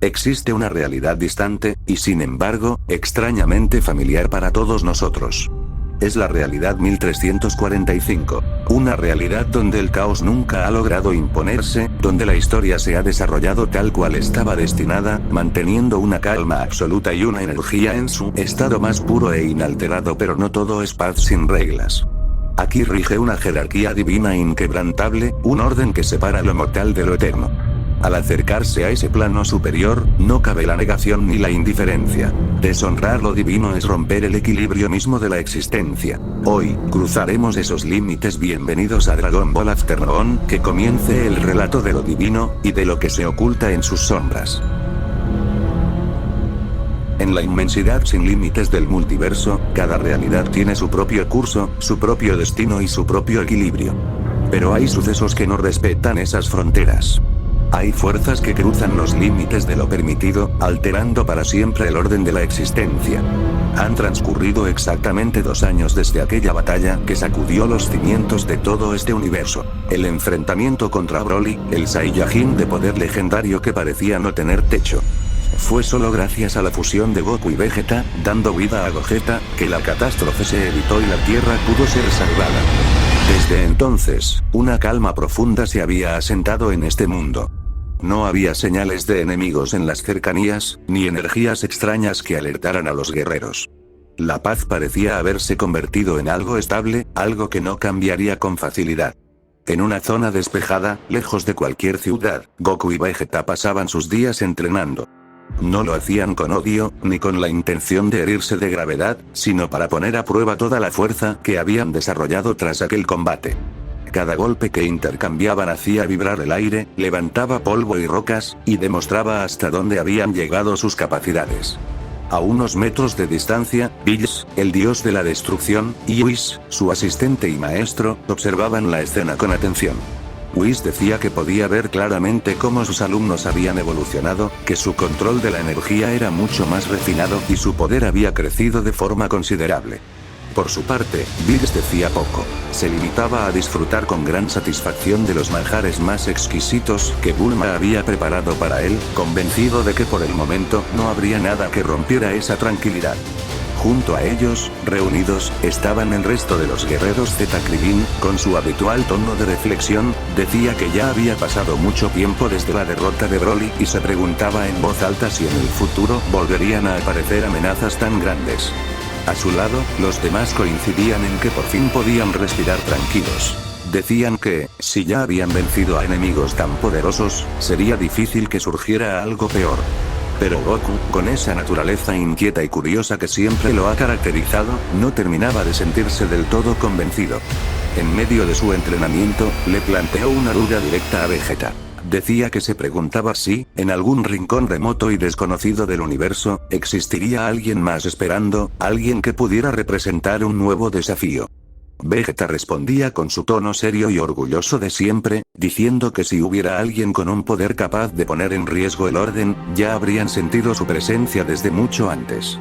Existe una realidad distante, y sin embargo, extrañamente familiar para todos nosotros. Es la realidad 1345. Una realidad donde el caos nunca ha logrado imponerse, donde la historia se ha desarrollado tal cual estaba destinada, manteniendo una calma absoluta y una energía en su estado más puro e inalterado, pero no todo es paz sin reglas. Aquí rige una jerarquía divina inquebrantable, un orden que separa lo mortal de lo eterno. Al acercarse a ese plano superior, no cabe la negación ni la indiferencia. Deshonrar lo divino es romper el equilibrio mismo de la existencia. Hoy, cruzaremos esos límites. Bienvenidos a Dragon Ball Afternoon, que comience el relato de lo divino, y de lo que se oculta en sus sombras. En la inmensidad sin límites del multiverso, cada realidad tiene su propio curso, su propio destino y su propio equilibrio. Pero hay sucesos que no respetan esas fronteras. Hay fuerzas que cruzan los límites de lo permitido, alterando para siempre el orden de la existencia. Han transcurrido exactamente 2 años desde aquella batalla que sacudió los cimientos de todo este universo. El enfrentamiento contra Broly, el Saiyajin de poder legendario que parecía no tener techo. Fue solo gracias a la fusión de Goku y Vegeta, dando vida a Gogeta, que la catástrofe se evitó y la Tierra pudo ser salvada. Desde entonces, una calma profunda se había asentado en este mundo. No había señales de enemigos en las cercanías, ni energías extrañas que alertaran a los guerreros. La paz parecía haberse convertido en algo estable, algo que no cambiaría con facilidad. En una zona despejada, lejos de cualquier ciudad, Goku y Vegeta pasaban sus días entrenando. No lo hacían con odio, ni con la intención de herirse de gravedad, sino para poner a prueba toda la fuerza que habían desarrollado tras aquel combate. Cada golpe que intercambiaban hacía vibrar el aire, levantaba polvo y rocas, y demostraba hasta dónde habían llegado sus capacidades. A unos metros de distancia, Bills, el dios de la destrucción, y Whis, su asistente y maestro, observaban la escena con atención. Whis decía que podía ver claramente cómo sus alumnos habían evolucionado, que su control de la energía era mucho más refinado y su poder había crecido de forma considerable. Por su parte, Bills decía poco. Se limitaba a disfrutar con gran satisfacción de los manjares más exquisitos que Bulma había preparado para él, convencido de que por el momento no habría nada que rompiera esa tranquilidad. Junto a ellos, reunidos, estaban el resto de los guerreros Zeta. Krillin, con su habitual tono de reflexión, decía que ya había pasado mucho tiempo desde la derrota de Broly y se preguntaba en voz alta si en el futuro volverían a aparecer amenazas tan grandes. A su lado, los demás coincidían en que por fin podían respirar tranquilos. Decían que, si ya habían vencido a enemigos tan poderosos, sería difícil que surgiera algo peor. Pero Goku, con esa naturaleza inquieta y curiosa que siempre lo ha caracterizado, no terminaba de sentirse del todo convencido. En medio de su entrenamiento, le planteó una duda directa a Vegeta. Decía que se preguntaba si, en algún rincón remoto y desconocido del universo, existiría alguien más esperando, alguien que pudiera representar un nuevo desafío. Vegeta respondía con su tono serio y orgulloso de siempre, diciendo que si hubiera alguien con un poder capaz de poner en riesgo el orden, ya habrían sentido su presencia desde mucho antes.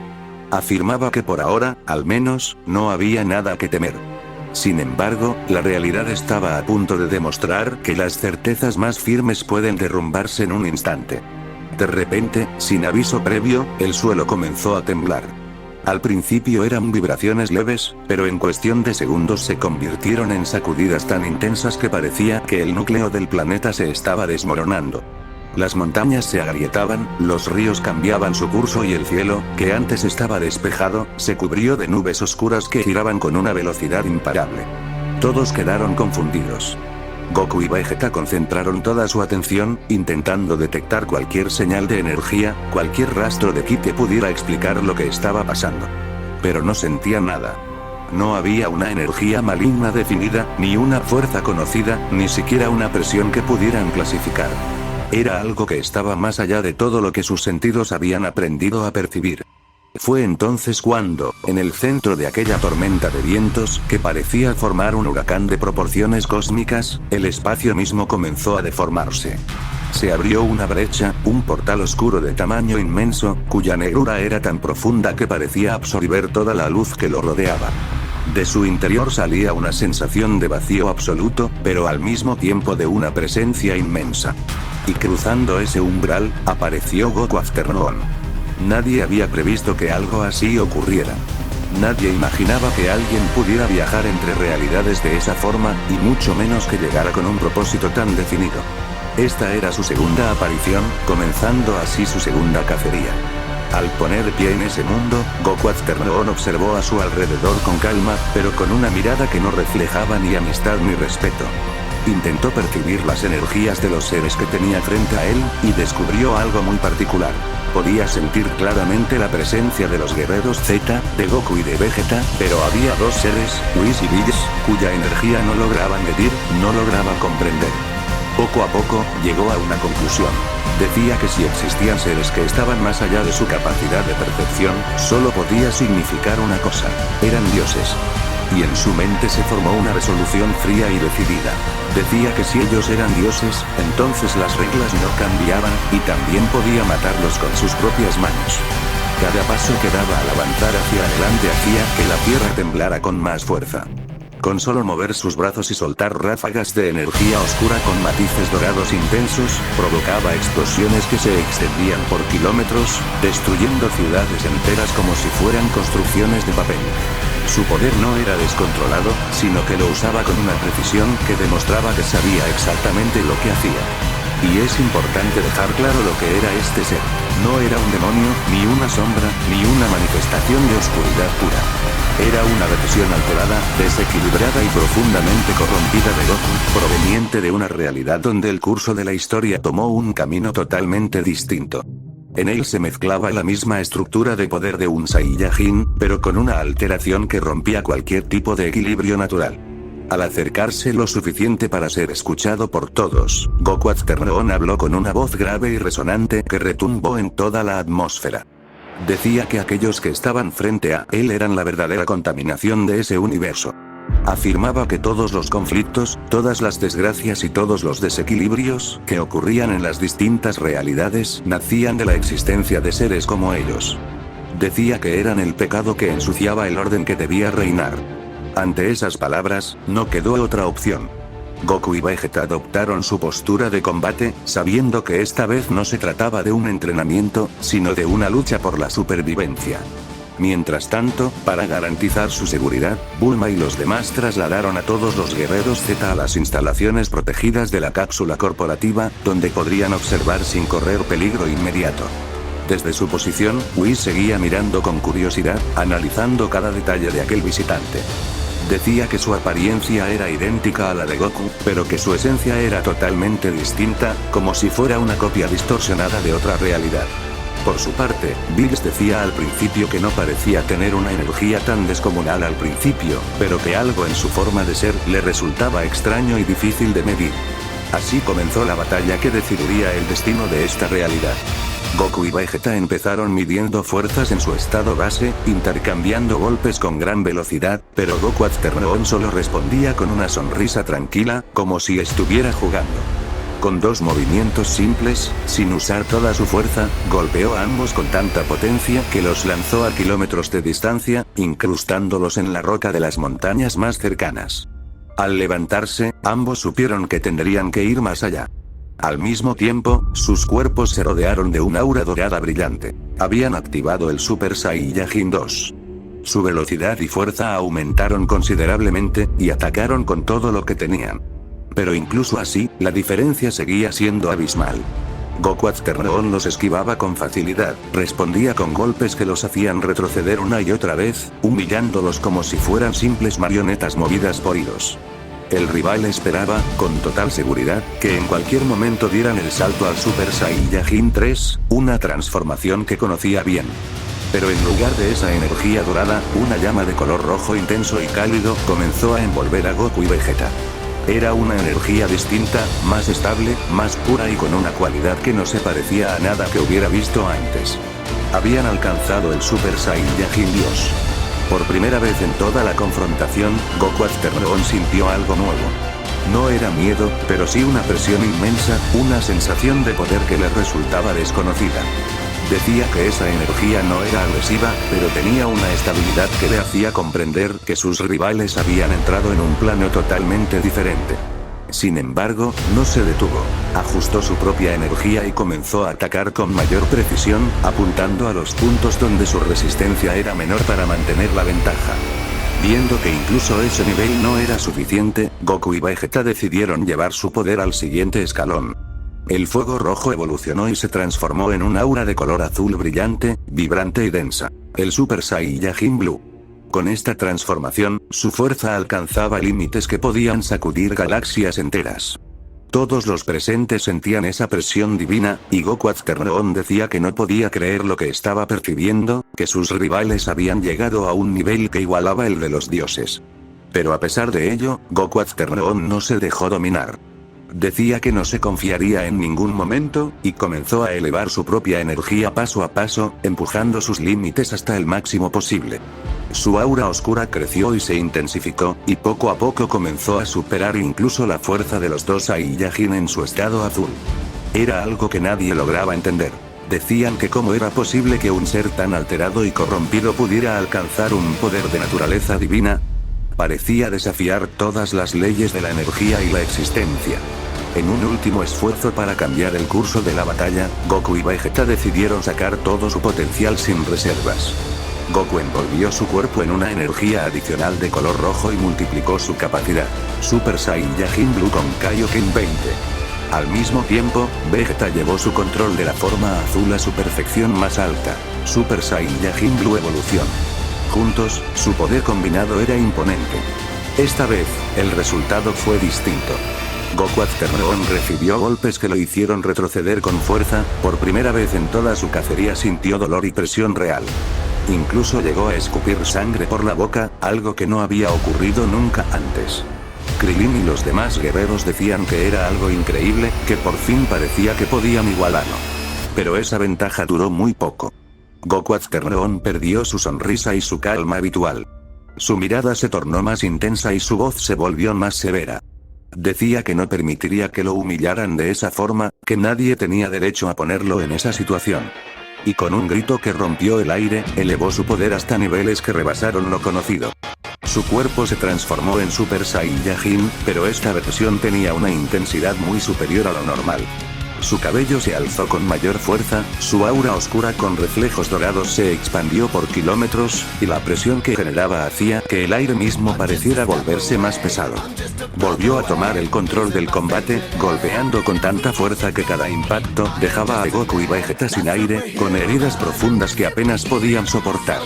Afirmaba que por ahora, al menos, no había nada que temer. Sin embargo, la realidad estaba a punto de demostrar que las certezas más firmes pueden derrumbarse en un instante. De repente, sin aviso previo, el suelo comenzó a temblar. Al principio eran vibraciones leves, pero en cuestión de segundos se convirtieron en sacudidas tan intensas que parecía que el núcleo del planeta se estaba desmoronando. Las montañas se agrietaban, los ríos cambiaban su curso y el cielo, que antes estaba despejado, se cubrió de nubes oscuras que giraban con una velocidad imparable. Todos quedaron confundidos. Goku y Vegeta concentraron toda su atención, intentando detectar cualquier señal de energía, cualquier rastro de ki que pudiera explicar lo que estaba pasando. Pero no sentían nada. No había una energía maligna definida, ni una fuerza conocida, ni siquiera una presión que pudieran clasificar. Era algo que estaba más allá de todo lo que sus sentidos habían aprendido a percibir. Fue entonces cuando, en el centro de aquella tormenta de vientos que parecía formar un huracán de proporciones cósmicas, el espacio mismo comenzó a deformarse. Se abrió una brecha, un portal oscuro de tamaño inmenso, cuya negrura era tan profunda que parecía absorber toda la luz que lo rodeaba. De su interior salía una sensación de vacío absoluto, pero al mismo tiempo de una presencia inmensa. Y cruzando ese umbral, apareció Goku Afternoon. Nadie había previsto que algo así ocurriera. Nadie imaginaba que alguien pudiera viajar entre realidades de esa forma, y mucho menos que llegara con un propósito tan definido. Esta era su segunda aparición, comenzando así su segunda cacería. Al poner pie en ese mundo, Goku Afternoon observó a su alrededor con calma, pero con una mirada que no reflejaba ni amistad ni respeto. Intentó percibir las energías de los seres que tenía frente a él, y descubrió algo muy particular. Podía sentir claramente la presencia de los guerreros Z, de Goku y de Vegeta, pero había dos seres, Whis y Bills, cuya energía no lograba medir, no lograba comprender. Poco a poco, llegó a una conclusión. Decía que si existían seres que estaban más allá de su capacidad de percepción, solo podía significar una cosa: eran dioses. Y en su mente se formó una resolución fría y decidida. Decía que si ellos eran dioses, entonces las reglas no cambiaban, y también podía matarlos con sus propias manos. Cada paso que daba al avanzar hacia adelante hacía que la tierra temblara con más fuerza. Con solo mover sus brazos y soltar ráfagas de energía oscura con matices dorados intensos, provocaba explosiones que se extendían por kilómetros, destruyendo ciudades enteras como si fueran construcciones de papel. Su poder no era descontrolado, sino que lo usaba con una precisión que demostraba que sabía exactamente lo que hacía. Y es importante dejar claro lo que era este ser. No era un demonio, ni una sombra, ni una manifestación de oscuridad pura. Era una versión alterada, desequilibrada y profundamente corrompida de Goku, proveniente de una realidad donde el curso de la historia tomó un camino totalmente distinto. En él se mezclaba la misma estructura de poder de un Saiyajin, pero con una alteración que rompía cualquier tipo de equilibrio natural. Al acercarse lo suficiente para ser escuchado por todos, Goku Afternoon habló con una voz grave y resonante que retumbó en toda la atmósfera. Decía que aquellos que estaban frente a él eran la verdadera contaminación de ese universo. Afirmaba que todos los conflictos, todas las desgracias y todos los desequilibrios que ocurrían en las distintas realidades nacían de la existencia de seres como ellos. Decía que eran el pecado que ensuciaba el orden que debía reinar. Ante esas palabras, no quedó otra opción. Goku y Vegeta adoptaron su postura de combate, sabiendo que esta vez no se trataba de un entrenamiento, sino de una lucha por la supervivencia. Mientras tanto, para garantizar su seguridad, Bulma y los demás trasladaron a todos los guerreros Z a las instalaciones protegidas de la cápsula corporativa, donde podrían observar sin correr peligro inmediato. Desde su posición, Whis seguía mirando con curiosidad, analizando cada detalle de aquel visitante. Decía que su apariencia era idéntica a la de Goku, pero que su esencia era totalmente distinta, como si fuera una copia distorsionada de otra realidad. Por su parte, Bills decía al principio que no parecía tener una energía tan descomunal al principio, pero que algo en su forma de ser le resultaba extraño y difícil de medir. Así comenzó la batalla que decidiría el destino de esta realidad. Goku y Vegeta empezaron midiendo fuerzas en su estado base, intercambiando golpes con gran velocidad, pero Goku Afternoon solo respondía con una sonrisa tranquila, como si estuviera jugando. Con dos movimientos simples, sin usar toda su fuerza, golpeó a ambos con tanta potencia que los lanzó a kilómetros de distancia, incrustándolos en la roca de las montañas más cercanas. Al levantarse, ambos supieron que tendrían que ir más allá. Al mismo tiempo, sus cuerpos se rodearon de un aura dorada brillante. Habían activado el Super Saiyajin 2. Su velocidad y fuerza aumentaron considerablemente, y atacaron con todo lo que tenían. Pero incluso así, la diferencia seguía siendo abismal. Goku Afternoon los esquivaba con facilidad, respondía con golpes que los hacían retroceder una y otra vez, humillándolos como si fueran simples marionetas movidas por hilos. El rival esperaba, con total seguridad, que en cualquier momento dieran el salto al Super Saiyajin 3, una transformación que conocía bien. Pero en lugar de esa energía dorada, una llama de color rojo intenso y cálido comenzó a envolver a Goku y Vegeta. Era una energía distinta, más estable, más pura y con una cualidad que no se parecía a nada que hubiera visto antes. Habían alcanzado el Super Saiyajin Dios. Por primera vez en toda la confrontación, Goku Afternoon sintió algo nuevo. No era miedo, pero sí una presión inmensa, una sensación de poder que le resultaba desconocida. Decía que esa energía no era agresiva, pero tenía una estabilidad que le hacía comprender que sus rivales habían entrado en un plano totalmente diferente. Sin embargo, no se detuvo. Ajustó su propia energía y comenzó a atacar con mayor precisión, apuntando a los puntos donde su resistencia era menor para mantener la ventaja. Viendo que incluso ese nivel no era suficiente, Goku y Vegeta decidieron llevar su poder al siguiente escalón. El fuego rojo evolucionó y se transformó en un aura de color azul brillante, vibrante y densa. El Super Saiyajin Blue. Con esta transformación, su fuerza alcanzaba límites que podían sacudir galaxias enteras. Todos los presentes sentían esa presión divina, y Goku Azternoon decía que no podía creer lo que estaba percibiendo, que sus rivales habían llegado a un nivel que igualaba el de los dioses. Pero a pesar de ello, Goku Azternoon no se dejó dominar. Decía que no se confiaría en ningún momento, y comenzó a elevar su propia energía paso a paso, empujando sus límites hasta el máximo posible. Su aura oscura creció y se intensificó, y poco a poco comenzó a superar incluso la fuerza de los dos Saiyajin en su estado azul. Era algo que nadie lograba entender. Decían que cómo era posible que un ser tan alterado y corrompido pudiera alcanzar un poder de naturaleza divina. Parecía desafiar todas las leyes de la energía y la existencia. En un último esfuerzo para cambiar el curso de la batalla, Goku y Vegeta decidieron sacar todo su potencial sin reservas. Goku envolvió su cuerpo en una energía adicional de color rojo y multiplicó su capacidad. Super Saiyajin Blue con Kaioken 20. Al mismo tiempo, Vegeta llevó su control de la forma azul a su perfección más alta. Super Saiyajin Blue Evolución. Juntos, su poder combinado era imponente. Esta vez, el resultado fue distinto. Goku Azternoon recibió golpes que lo hicieron retroceder con fuerza, por primera vez en toda su cacería sintió dolor y presión real. Incluso llegó a escupir sangre por la boca, algo que no había ocurrido nunca antes. Krillin y los demás guerreros decían que era algo increíble, que por fin parecía que podían igualarlo. Pero esa ventaja duró muy poco. Goku Azternoon perdió su sonrisa y su calma habitual. Su mirada se tornó más intensa y su voz se volvió más severa. Decía que no permitiría que lo humillaran de esa forma, que nadie tenía derecho a ponerlo en esa situación. Y con un grito que rompió el aire, elevó su poder hasta niveles que rebasaron lo conocido. Su cuerpo se transformó en Super Saiyajin, pero esta versión tenía una intensidad muy superior a lo normal. Su cabello se alzó con mayor fuerza, su aura oscura con reflejos dorados se expandió por kilómetros, y la presión que generaba hacía que el aire mismo pareciera volverse más pesado. Volvió a tomar el control del combate, golpeando con tanta fuerza que cada impacto dejaba a Goku y Vegeta sin aire, con heridas profundas que apenas podían soportar.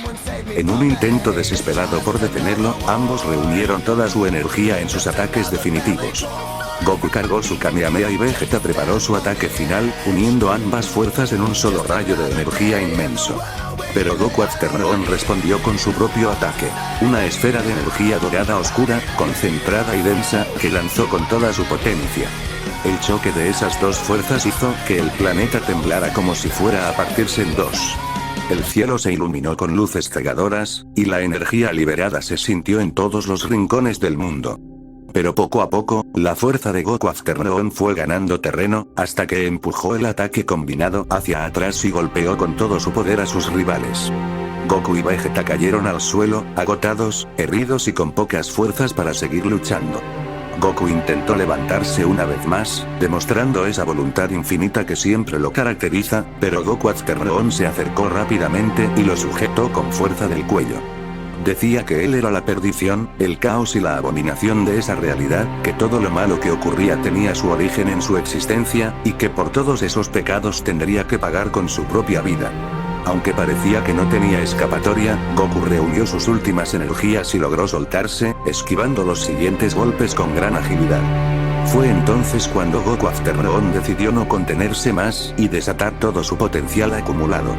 En un intento desesperado por detenerlo, ambos reunieron toda su energía en sus ataques definitivos. Goku cargó su Kamehameha y Vegeta preparó su ataque final, uniendo ambas fuerzas en un solo rayo de energía inmenso. Pero Goku Azternoon respondió con su propio ataque, una esfera de energía dorada oscura, concentrada y densa, que lanzó con toda su potencia. El choque de esas dos fuerzas hizo que el planeta temblara como si fuera a partirse en dos. El cielo se iluminó con luces cegadoras, y la energía liberada se sintió en todos los rincones del mundo. Pero poco a poco, la fuerza de Goku Azternoon fue ganando terreno, hasta que empujó el ataque combinado hacia atrás y golpeó con todo su poder a sus rivales. Goku y Vegeta cayeron al suelo, agotados, heridos y con pocas fuerzas para seguir luchando. Goku intentó levantarse una vez más, demostrando esa voluntad infinita que siempre lo caracteriza, pero Goku Azternoon se acercó rápidamente y lo sujetó con fuerza del cuello. Decía que él era la perdición, el caos y la abominación de esa realidad, que todo lo malo que ocurría tenía su origen en su existencia, y que por todos esos pecados tendría que pagar con su propia vida. Aunque parecía que no tenía escapatoria, Goku reunió sus últimas energías y logró soltarse, esquivando los siguientes golpes con gran agilidad. Fue entonces cuando Goku Azternoon decidió no contenerse más, y desatar todo su potencial acumulado.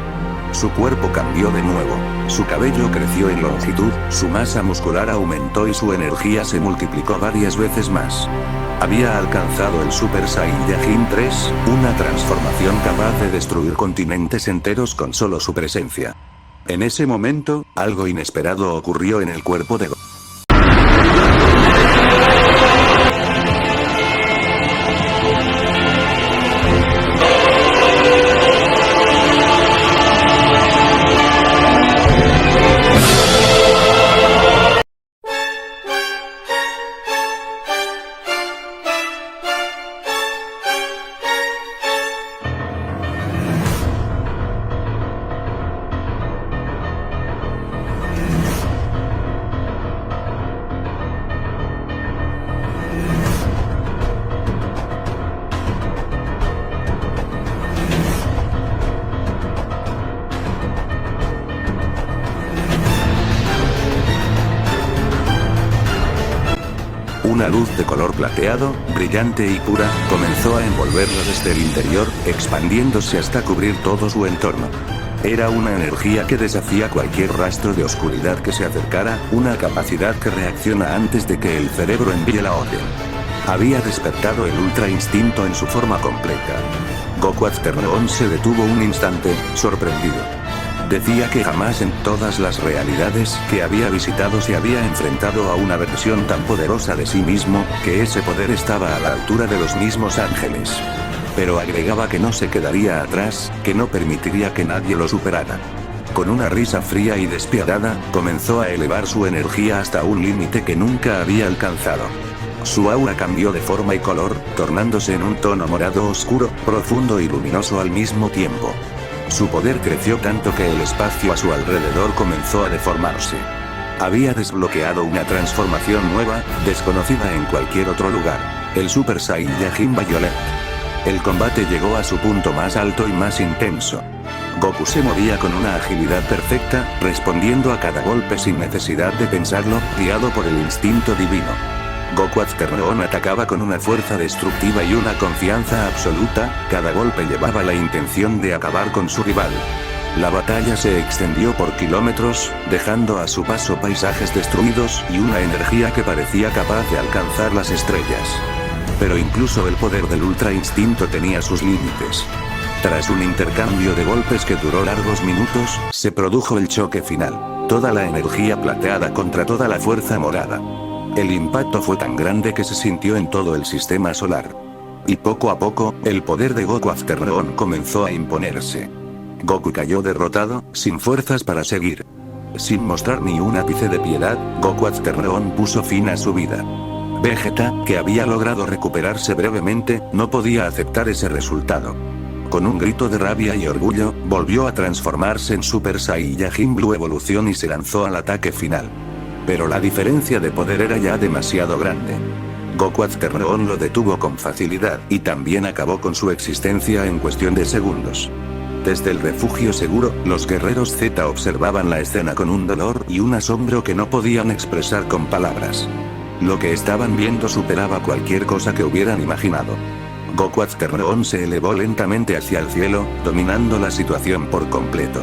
Su cuerpo cambió de nuevo, su cabello creció en longitud, su masa muscular aumentó y su energía se multiplicó varias veces más. Había alcanzado el Super Saiyajin 3, una transformación capaz de destruir continentes enteros con solo su presencia. En ese momento, algo inesperado ocurrió en el cuerpo de Goku. Una luz de color plateado, brillante y pura, comenzó a envolverlo desde el interior, expandiéndose hasta cubrir todo su entorno. Era una energía que desafía cualquier rastro de oscuridad que se acercara, una capacidad que reacciona antes de que el cerebro envíe la orden. Había despertado el ultra instinto en su forma completa. Goku Afternoon se detuvo un instante, sorprendido. Decía que jamás en todas las realidades que había visitado se había enfrentado a una versión tan poderosa de sí mismo, que ese poder estaba a la altura de los mismos ángeles. Pero agregaba que no se quedaría atrás, que no permitiría que nadie lo superara. Con una risa fría y despiadada, comenzó a elevar su energía hasta un límite que nunca había alcanzado. Su aura cambió de forma y color, tornándose en un tono morado oscuro, profundo y luminoso al mismo tiempo. Su poder creció tanto que el espacio a su alrededor comenzó a deformarse. Había desbloqueado una transformación nueva, desconocida en cualquier otro lugar, el Super Saiyajin Violet. El combate llegó a su punto más alto y más intenso. Goku se movía con una agilidad perfecta, respondiendo a cada golpe sin necesidad de pensarlo, guiado por el instinto divino. Goku Afternoon atacaba con una fuerza destructiva y una confianza absoluta, cada golpe llevaba la intención de acabar con su rival. La batalla se extendió por kilómetros, dejando a su paso paisajes destruidos y una energía que parecía capaz de alcanzar las estrellas. Pero incluso el poder del ultra instinto tenía sus límites. Tras un intercambio de golpes que duró largos minutos, se produjo el choque final. Toda la energía plateada contra toda la fuerza morada. El impacto fue tan grande que se sintió en todo el sistema solar. Y poco a poco, el poder de Goku Afternoon comenzó a imponerse. Goku cayó derrotado, sin fuerzas para seguir. Sin mostrar ni un ápice de piedad, Goku Afternoon puso fin a su vida. Vegeta, que había logrado recuperarse brevemente, no podía aceptar ese resultado. Con un grito de rabia y orgullo, volvió a transformarse en Super Saiyajin Blue Evolución y se lanzó al ataque final. Pero la diferencia de poder era ya demasiado grande. Goku Afternoon lo detuvo con facilidad, y también acabó con su existencia en cuestión de segundos. Desde el refugio seguro, los guerreros Z observaban la escena con un dolor y un asombro que no podían expresar con palabras. Lo que estaban viendo superaba cualquier cosa que hubieran imaginado. Goku Afternoon se elevó lentamente hacia el cielo, dominando la situación por completo.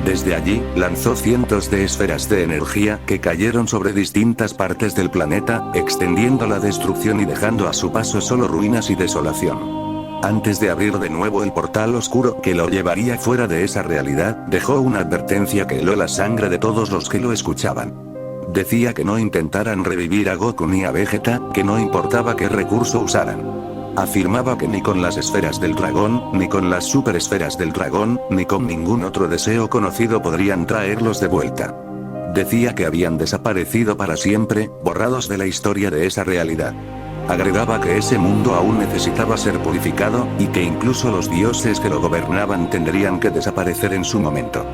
Desde allí, lanzó cientos de esferas de energía que cayeron sobre distintas partes del planeta, extendiendo la destrucción y dejando a su paso solo ruinas y desolación. Antes de abrir de nuevo el portal oscuro que lo llevaría fuera de esa realidad, dejó una advertencia que heló la sangre de todos los que lo escuchaban. Decía que no intentaran revivir a Goku ni a Vegeta, que no importaba qué recurso usaran. Afirmaba que ni con las esferas del dragón, ni con las super esferas del dragón, ni con ningún otro deseo conocido podrían traerlos de vuelta. Decía que habían desaparecido para siempre, borrados de la historia de esa realidad. Agregaba que ese mundo aún necesitaba ser purificado, y que incluso los dioses que lo gobernaban tendrían que desaparecer en su momento.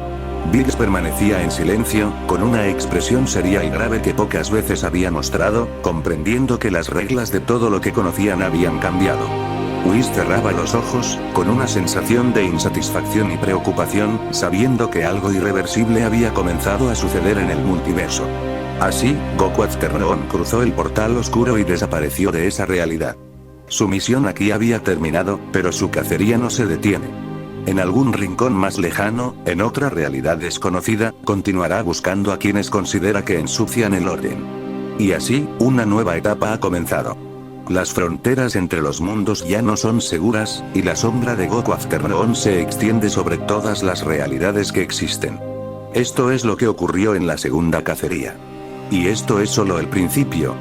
Bills permanecía en silencio, con una expresión seria y grave que pocas veces había mostrado, comprendiendo que las reglas de todo lo que conocían habían cambiado. Whis cerraba los ojos, con una sensación de insatisfacción y preocupación, sabiendo que algo irreversible había comenzado a suceder en el multiverso. Así, Goku Afternoon cruzó el portal oscuro y desapareció de esa realidad. Su misión aquí había terminado, pero su cacería no se detiene. En algún rincón más lejano, en otra realidad desconocida, continuará buscando a quienes considera que ensucian el orden. Y así, una nueva etapa ha comenzado. Las fronteras entre los mundos ya no son seguras, y la sombra de Goku Afternoon se extiende sobre todas las realidades que existen. Esto es lo que ocurrió en la segunda cacería. Y esto es solo el principio.